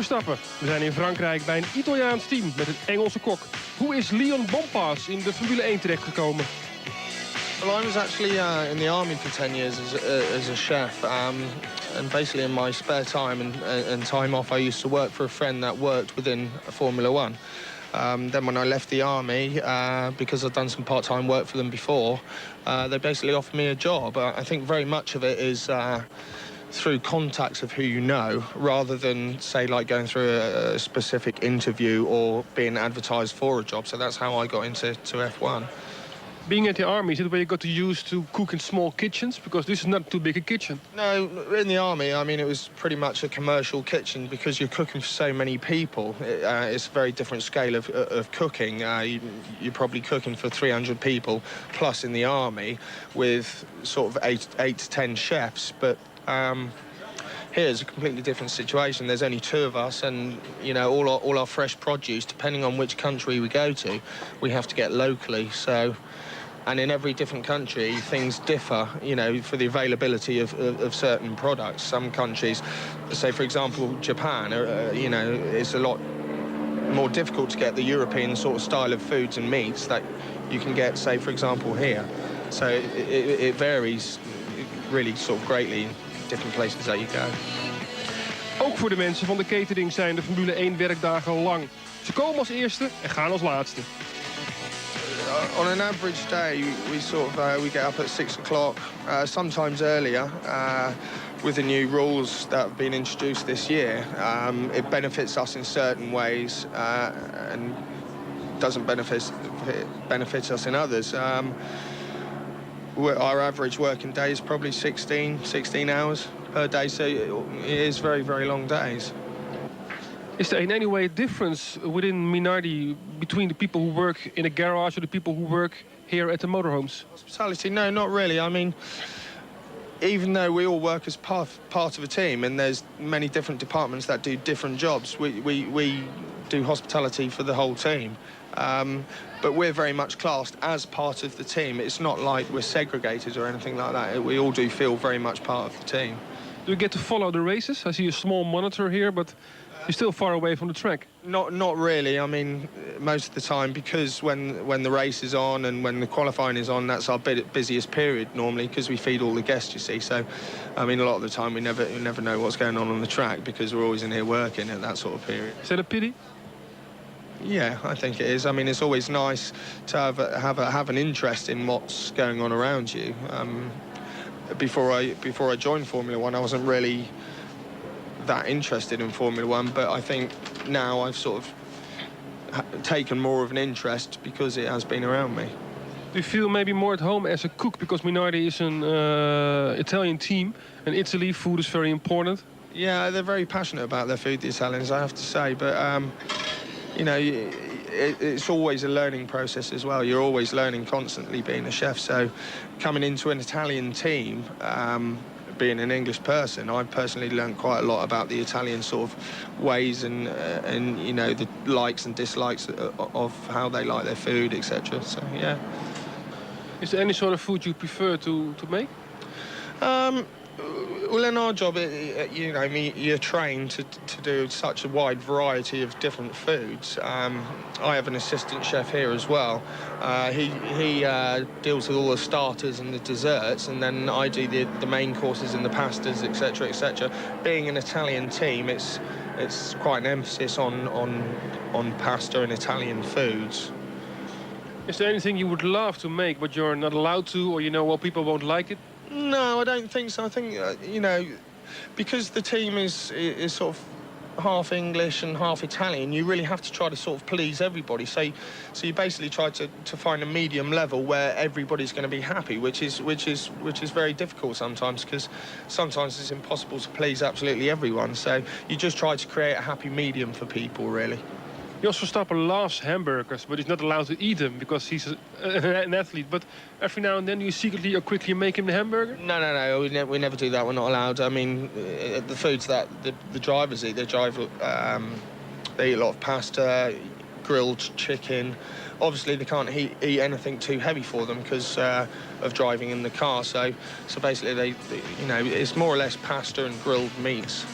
Verstappen. We zijn in Frankrijk bij een Italiaans team met een Engelse kok. Hoe is Leon Bompas in de Formule 1 terechtgekomen? Well, I was actually in the army for 10 years as a chef, and basically in my spare time and time off, I used to work for a friend that worked within Formula One. Then when I left the army, because I'd done some part-time work for them before, they basically offered me a job. I think very much of it is through contacts of who you know, rather than, say, like going through a specific interview or being advertised for a job. So that's how I got into F1. Being at the army, is it where you got used to cook in small kitchens? Because this is not too big a kitchen. No, in the army, I mean, it was pretty much a commercial kitchen because you're cooking for so many people. It's a very different scale of cooking. You're probably cooking for 300 people plus in the army with sort of eight to 10 chefs. But here's a completely different situation. There's only 2 of us, and you know, all our fresh produce, depending on which country we go to, we have to get locally. So. And in every different country, things differ, you know, for the availability of certain products. Some countries, say, for example, Japan, you know, it's a lot more difficult to get the European sort of style of foods and meats that you can get, say, for example, here. So it varies really sort of greatly in different places that you go. Ook voor de mensen van de catering zijn de Formule 1 werkdagen lang. Ze komen als eerste en gaan als laatste. On an average day, we get up at 6 o'clock, sometimes earlier. With the new rules that have been introduced this year, it benefits us in certain ways and doesn't benefit us in others. Our average working day is probably 16 hours per day, so it is very, very long days. Is there in any way a difference within Minardi between the people who work in a garage or the people who work here at the motorhomes? Hospitality? No, not really. I mean, even though we all work as part of a team and there's many different departments that do different jobs, we do hospitality for the whole team. But we're very much classed as part of the team. It's not like we're segregated or anything like that. We all do feel very much part of the team. Do you get to follow the races? I see a small monitor here, but you're still far away from the track. Not really. I mean, most of the time, because when the race is on and when the qualifying is on, that's our busiest period normally, because we feed all the guests, you see. So, I mean, a lot of the time we never know what's going on the track because we're always in here working at that sort of period. Is that a pity? Yeah, I think it is. I mean, it's always nice to have an interest in what's going on around you. Before I joined Formula One, I wasn't really that interested in Formula One, but I think now I've sort of taken more of an interest because it has been around me. Do you feel maybe more at home as a cook because Minardi is an Italian team and Italy food is very important? Yeah, they're very passionate about their food, the Italians, I have to say, but you know, it's always a learning process as well. You're always learning constantly being a chef, so coming into an Italian team, being an English person, I've personally learned quite a lot about the Italian sort of ways and you know, the likes and dislikes of how they like their food, etc. So yeah. Is there any sort of food you prefer to make? Well, in our job, you know, you're trained to do such a wide variety of different foods. I have an assistant chef here as well. He deals with all the starters and the desserts, and then I do the main courses and the pastas, etc., etc. Being an Italian team, it's quite an emphasis on pasta and Italian foods. Is there anything you would love to make but you're not allowed to, or you know, well, people won't like it? No, I don't think so. I think, you know, because the team is sort of half English and half Italian, you really have to try to sort of please everybody. So you basically try to find a medium level where everybody's going to be happy, which is very difficult sometimes, because sometimes it's impossible to please absolutely everyone. So you just try to create a happy medium for people, really. Jos Verstappen loves hamburgers, but he's not allowed to eat them because he's an athlete. But every now and then, you secretly or quickly make him the hamburger? No, we never do that. We're not allowed. I mean, the foods that the drivers eat, they eat a lot of pasta, grilled chicken. Obviously, they can't eat anything too heavy for them because of driving in the car. So basically, they, you know, it's more or less pasta and grilled meats.